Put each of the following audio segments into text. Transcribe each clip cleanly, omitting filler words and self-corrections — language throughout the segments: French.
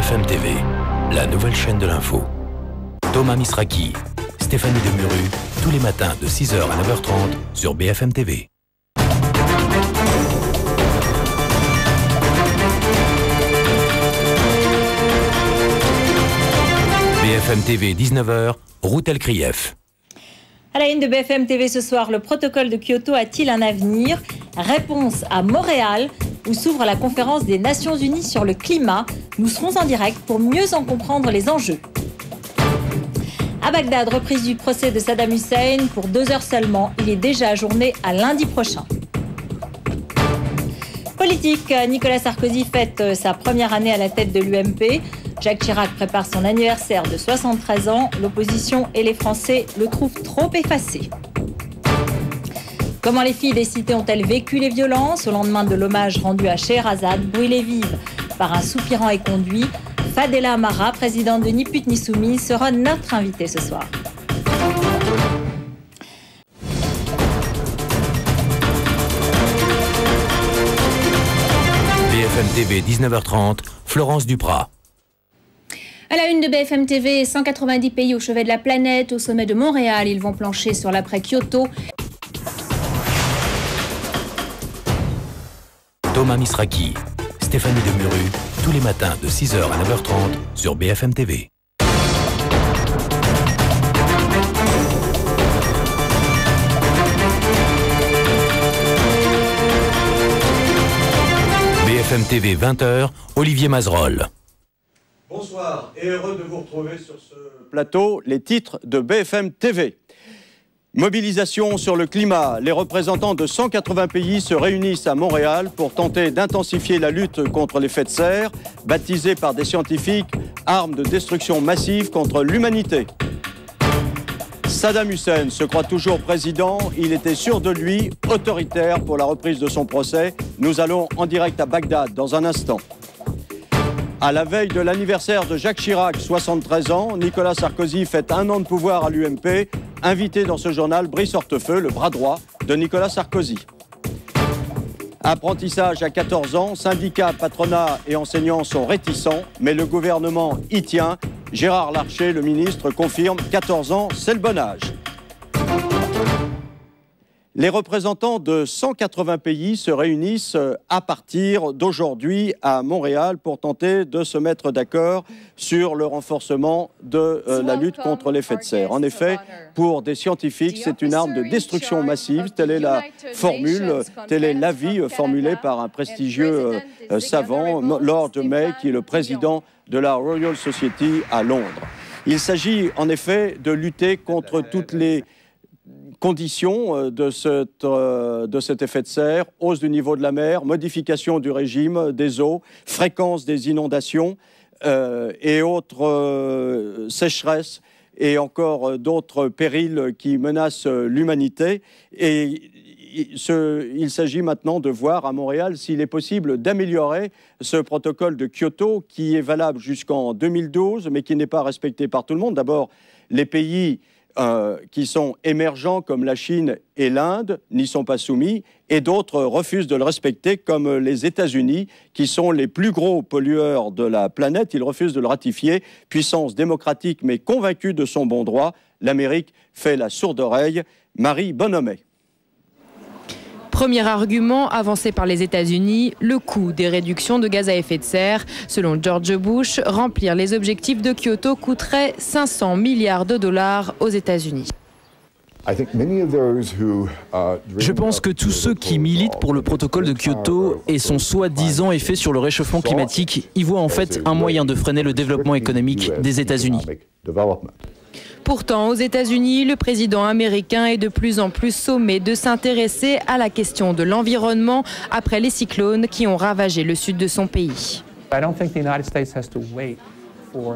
BFM TV, la nouvelle chaîne de l'info. Thomas Misraki, Stéphanie Demuru, tous les matins de 6h à 9h30 sur BFM TV. BFM TV, 19h, route El Krief. À la une de BFM TV ce soir, le protocole de Kyoto a-t-il un avenir? Réponse à Montréal, où s'ouvre la conférence des Nations Unies sur le climat. Nous serons en direct pour mieux en comprendre les enjeux. À Bagdad, reprise du procès de Saddam Hussein pour 2 heures seulement. Il est déjà ajourné à lundi prochain. Politique, Nicolas Sarkozy fête sa première année à la tête de l'UMP. Jacques Chirac prépare son anniversaire de 73 ans. L'opposition et les Français le trouvent trop effacé. Comment les filles des cités ont-elles vécu les violences au lendemain de l'hommage rendu à Scheherazade, brûlée vive par un soupirant éconduit? Fadela Amara, présidente de Ni Pute Ni Soumise, sera notre invitée ce soir. BFM TV, 19h30, Florence Duprat. À la une de BFM TV, 190 pays au chevet de la planète, au sommet de Montréal. Ils vont plancher sur l'après Kyoto. Thomas Misraki, Stéphanie Demuru, tous les matins de 6h à 9h30 sur BFM TV. BFM TV, 20h, Olivier Mazerolle. Bonsoir et heureux de vous retrouver sur ce plateau. Les titres de BFM TV. Mobilisation sur le climat. Les représentants de 180 pays se réunissent à Montréal pour tenter d'intensifier la lutte contre l'effet de serre, baptisée par des scientifiques arme de destruction massive contre l'humanité. Saddam Hussein se croit toujours président. Il était sûr de lui, autoritaire pour la reprise de son procès. Nous allons en direct à Bagdad dans un instant. À la veille de l'anniversaire de Jacques Chirac, 73 ans, Nicolas Sarkozy fête 1 an de pouvoir à l'UMP. Invité dans ce journal, Brice Hortefeux, le bras droit de Nicolas Sarkozy. Apprentissage à 14 ans, syndicats, patronat et enseignants sont réticents, mais le gouvernement y tient. Gérard Larcher, le ministre, confirme 14 ans, c'est le bon âge. Les représentants de 180 pays se réunissent à partir d'aujourd'hui à Montréal pour tenter de se mettre d'accord sur le renforcement de la lutte contre l'effet de serre. En effet, pour des scientifiques, c'est une arme de destruction massive. Telle est la formule, tel est l'avis formulé par un prestigieux savant, Lord May, qui est le président de la Royal Society à Londres. Il s'agit en effet de lutter contre toutes les conditions de cet effet de serre, hausse du niveau de la mer, modification du régime des eaux, fréquence des inondations et autres sécheresses et encore d'autres périls qui menacent l'humanité. Et il s'agit maintenant de voir à Montréal s'il est possible d'améliorer ce protocole de Kyoto qui est valable jusqu'en 2012 mais qui n'est pas respecté par tout le monde. D'abord, les pays qui sont émergents comme la Chine et l'Inde n'y sont pas soumis et d'autres refusent de le respecter comme les États-Unis qui sont les plus gros pollueurs de la planète. Ils refusent de le ratifier. Puissance démocratique mais convaincue de son bon droit, l'Amérique fait la sourde oreille. Marie Bonhomet. Premier argument avancé par les États-Unis, le coût des réductions de gaz à effet de serre. Selon George Bush, remplir les objectifs de Kyoto coûterait 500 milliards de dollars aux États-Unis. Je pense que tous ceux qui militent pour le protocole de Kyoto et son soi-disant effet sur le réchauffement climatique y voient en fait un moyen de freiner le développement économique des États-Unis. Pourtant, aux États-Unis, le président américain est de plus en plus sommé de s'intéresser à la question de l'environnement après les cyclones qui ont ravagé le sud de son pays.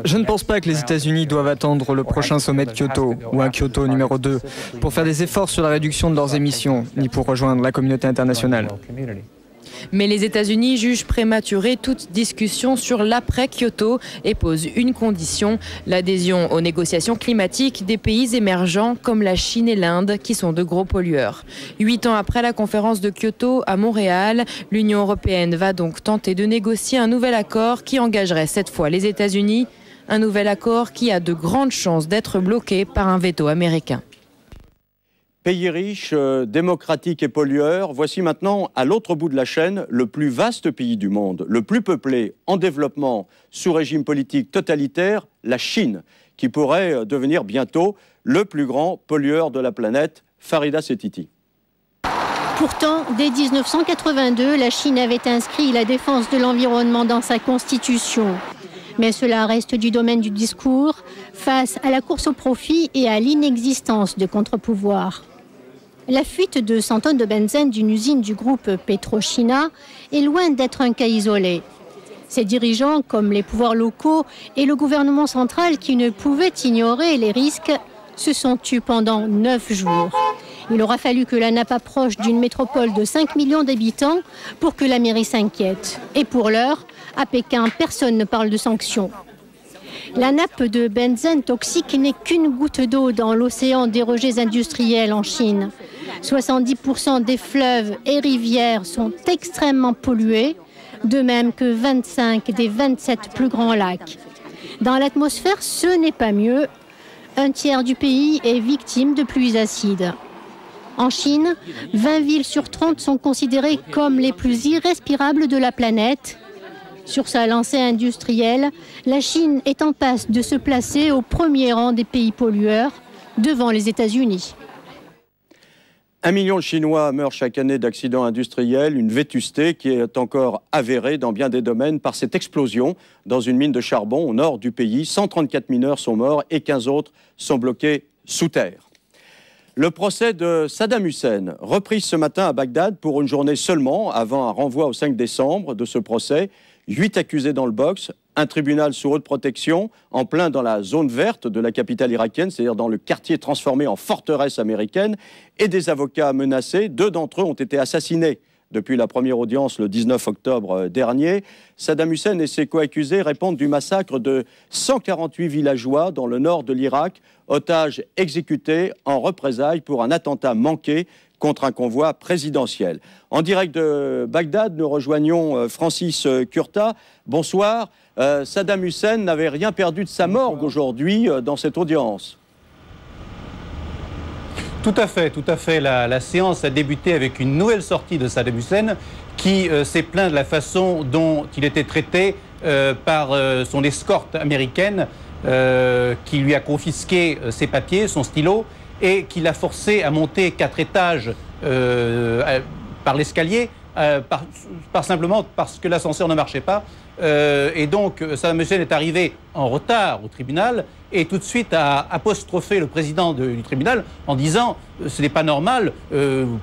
Je ne pense pas que les États-Unis doivent attendre le prochain sommet de Kyoto, ou un Kyoto numéro 2, pour faire des efforts sur la réduction de leurs émissions, ni pour rejoindre la communauté internationale. Mais les États-Unis jugent prématurée toute discussion sur l'après-Kyoto et posent une condition, l'adhésion aux négociations climatiques des pays émergents comme la Chine et l'Inde qui sont de gros pollueurs. 8 ans après la conférence de Kyoto à Montréal, l'Union européenne va donc tenter de négocier un nouvel accord qui engagerait cette fois les États-Unis. Un nouvel accord qui a de grandes chances d'être bloqué par un veto américain. Pays riche, démocratique et pollueur, voici maintenant, à l'autre bout de la chaîne, le plus vaste pays du monde, le plus peuplé, en développement, sous régime politique totalitaire, la Chine, qui pourrait devenir bientôt le plus grand pollueur de la planète. Farida Setiti. Pourtant, dès 1982, la Chine avait inscrit la défense de l'environnement dans sa constitution. Mais cela reste du domaine du discours, face à la course au profit et à l'inexistence de contre-pouvoir. La fuite de 100 tonnes de benzène d'une usine du groupe PetroChina est loin d'être un cas isolé. Ses dirigeants, comme les pouvoirs locaux et le gouvernement central qui ne pouvaient ignorer les risques, se sont tus pendant 9 jours. Il aura fallu que la nappe approche d'une métropole de 5 millions d'habitants pour que la mairie s'inquiète. Et pour l'heure, à Pékin, personne ne parle de sanctions. La nappe de benzène toxique n'est qu'une goutte d'eau dans l'océan des rejets industriels en Chine. 70% des fleuves et rivières sont extrêmement pollués, de même que 25 des 27 plus grands lacs. Dans l'atmosphère, ce n'est pas mieux. Un tiers du pays est victime de pluies acides. En Chine, 20 villes sur 30 sont considérées comme les plus irrespirables de la planète. Sur sa lancée industrielle, la Chine est en passe de se placer au premier rang des pays pollueurs, devant les États-Unis. 1 million de Chinois meurent chaque année d'accidents industriels, une vétusté qui est encore avérée dans bien des domaines par cette explosion dans une mine de charbon au nord du pays. 134 mineurs sont morts et 15 autres sont bloqués sous terre. Le procès de Saddam Hussein, repris ce matin à Bagdad pour une journée seulement, avant un renvoi au 5 décembre de ce procès. 8 accusés dans le box, un tribunal sous haute protection, en plein dans la zone verte de la capitale irakienne, c'est-à-dire dans le quartier transformé en forteresse américaine, et des avocats menacés. 2 d'entre eux ont été assassinés depuis la première audience le 19 octobre dernier. Saddam Hussein et ses coaccusés répondent du massacre de 148 villageois dans le nord de l'Irak, otages exécutés en représailles pour un attentat manqué contre un convoi présidentiel. En direct de Bagdad, nous rejoignons Francis Curta. Bonsoir. Saddam Hussein n'avait rien perdu de sa morgue aujourd'hui dans cette audience. Tout à fait. La séance a débuté avec une nouvelle sortie de Saddam Hussein qui s'est plaint de la façon dont il était traité par son escorte américaine qui lui a confisqué ses papiers, son stylo, et qui l'a forcé à monter 4 étages par l'escalier, simplement parce que l'ascenseur ne marchait pas. Et donc Saddam Hussein est arrivé en retard au tribunal et tout de suite a apostrophé le président du tribunal en disant « ce n'est pas normal,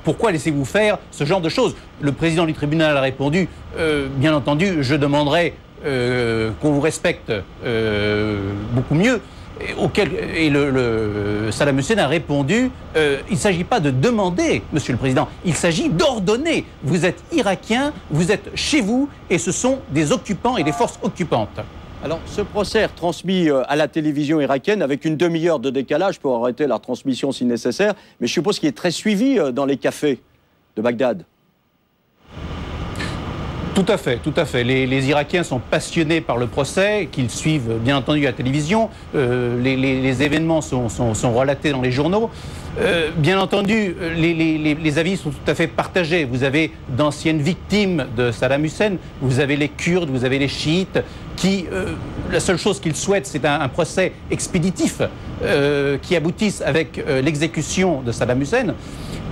pourquoi laissez-vous faire ce genre de choses ?» Le président du tribunal a répondu « bien entendu, je demanderai qu'on vous respecte beaucoup mieux ». Et Saddam Hussein a répondu il ne s'agit pas de demander, Monsieur le Président, il s'agit d'ordonner. Vous êtes irakien, vous êtes chez vous, et ce sont des occupants et des forces occupantes. Alors, ce procès est retransmis à la télévision irakienne avec une demi-heure de décalage pour arrêter la transmission si nécessaire, mais je suppose qu'il est très suivi dans les cafés de Bagdad. Tout à fait. Les Irakiens sont passionnés par le procès, qu'ils suivent bien entendu à la télévision. Les événements sont relatés dans les journaux. Bien entendu, les avis sont tout à fait partagés. Vous avez d'anciennes victimes de Saddam Hussein, vous avez les Kurdes, vous avez les chiites, qui, la seule chose qu'ils souhaitent, c'est un procès expéditif qui aboutisse avec l'exécution de Saddam Hussein.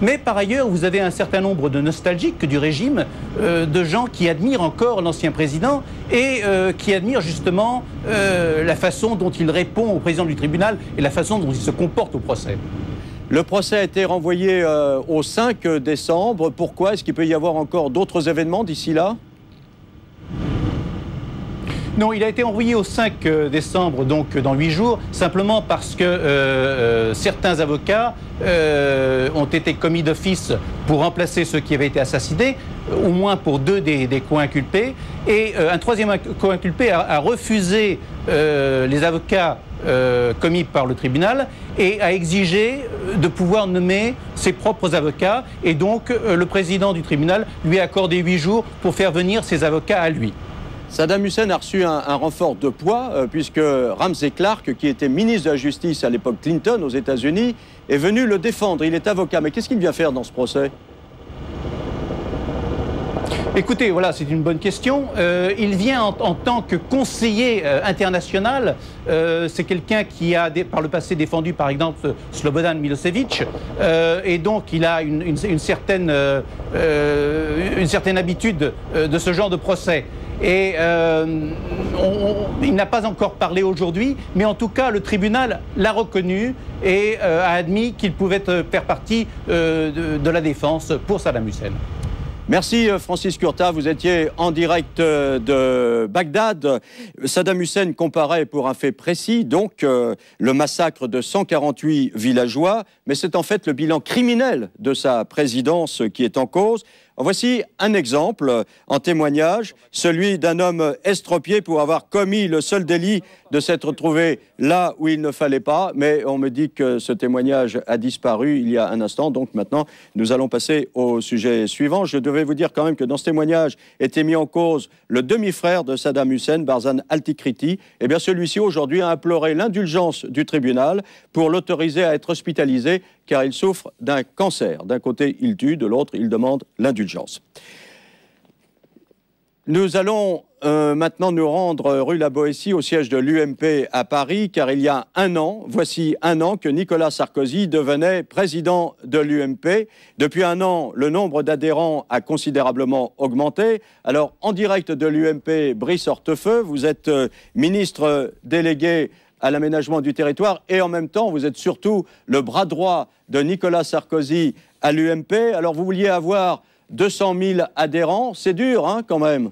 Mais par ailleurs, vous avez un certain nombre de nostalgiques du régime, de gens qui admirent encore l'ancien président et qui admirent justement la façon dont il répond au président du tribunal et la façon dont il se comporte au procès. Le procès a été renvoyé au 5 décembre. Pourquoi? Est-ce qu'il peut y avoir encore d'autres événements d'ici là? Non, il a été envoyé au 5 décembre, donc dans 8 jours, simplement parce que certains avocats ont été commis d'office pour remplacer ceux qui avaient été assassinés. au moins pour 2 des co-inculpés. Et un troisième co-inculpé a refusé les avocats commis par le tribunal et a exigé de pouvoir nommer ses propres avocats. Et donc, le président du tribunal lui a accordé 8 jours pour faire venir ses avocats à lui. Saddam Hussein a reçu un renfort de poids puisque Ramsey Clark, qui était ministre de la Justice à l'époque Clinton aux États-Unis, est venu le défendre. Il est avocat. Mais qu'est-ce qu'il vient faire dans ce procès ? Écoutez, voilà, c'est une bonne question. Il vient en tant que conseiller international. C'est quelqu'un qui a, par le passé, défendu, par exemple, Slobodan Milosevic. Et donc, il a une certaine habitude de ce genre de procès. Et il n'a pas encore parlé aujourd'hui, mais en tout cas, le tribunal l'a reconnu et a admis qu'il pouvait faire partie de la défense pour Saddam Hussein. Merci Francis Curta, vous étiez en direct de Bagdad. Saddam Hussein comparait pour un fait précis, donc le massacre de 148 villageois, mais c'est en fait le bilan criminel de sa présidence qui est en cause. Voici un exemple en témoignage, celui d'un homme estropié pour avoir commis le seul délit de s'être trouvé là où il ne fallait pas. Mais on me dit que ce témoignage a disparu il y a un instant. Donc maintenant, nous allons passer au sujet suivant. Je devais vous dire quand même que dans ce témoignage était mis en cause le demi-frère de Saddam Hussein, Barzan Altikriti. Eh bien, celui-ci aujourd'hui a imploré l'indulgence du tribunal pour l'autoriser à être hospitalisé car il souffre d'un cancer. D'un côté, il tue, de l'autre, il demande l'indulgence. Nous allons maintenant nous rendre rue La Boétie, au siège de l'UMP à Paris, car il y a voici un an, que Nicolas Sarkozy devenait président de l'UMP. Depuis un an, le nombre d'adhérents a considérablement augmenté. Alors, en direct de l'UMP, Brice Hortefeux, vous êtes ministre délégué à l'aménagement du territoire et en même temps, vous êtes surtout le bras droit de Nicolas Sarkozy à l'UMP. Alors, vous vouliez avoir 200 000 adhérents. C'est dur, hein, quand même.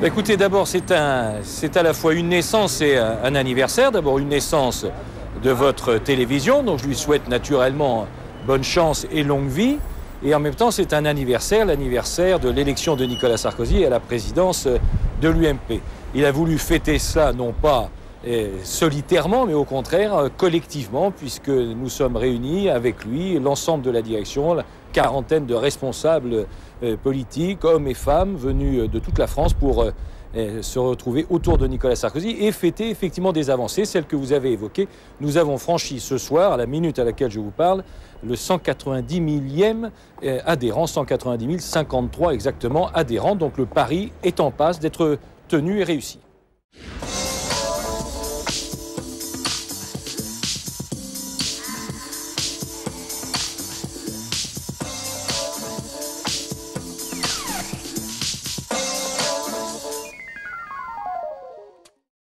Écoutez, d'abord, c'est à la fois une naissance et un anniversaire. D'abord, une naissance de votre télévision, dont je lui souhaite naturellement bonne chance et longue vie. Et en même temps, c'est un anniversaire, l'anniversaire de l'élection de Nicolas Sarkozy à la présidence de l'UMP. Il a voulu fêter cela, non pas solitairement, mais au contraire collectivement, puisque nous sommes réunis avec lui, l'ensemble de la direction, la quarantaine de responsables politiques, hommes et femmes, venus de toute la France pour se retrouver autour de Nicolas Sarkozy et fêter effectivement des avancées, celles que vous avez évoquées. Nous avons franchi ce soir, à la minute à laquelle je vous parle, le 190 millième adhérent, 190 053 exactement adhérents. Donc le pari est en passe d'être tenu et réussi.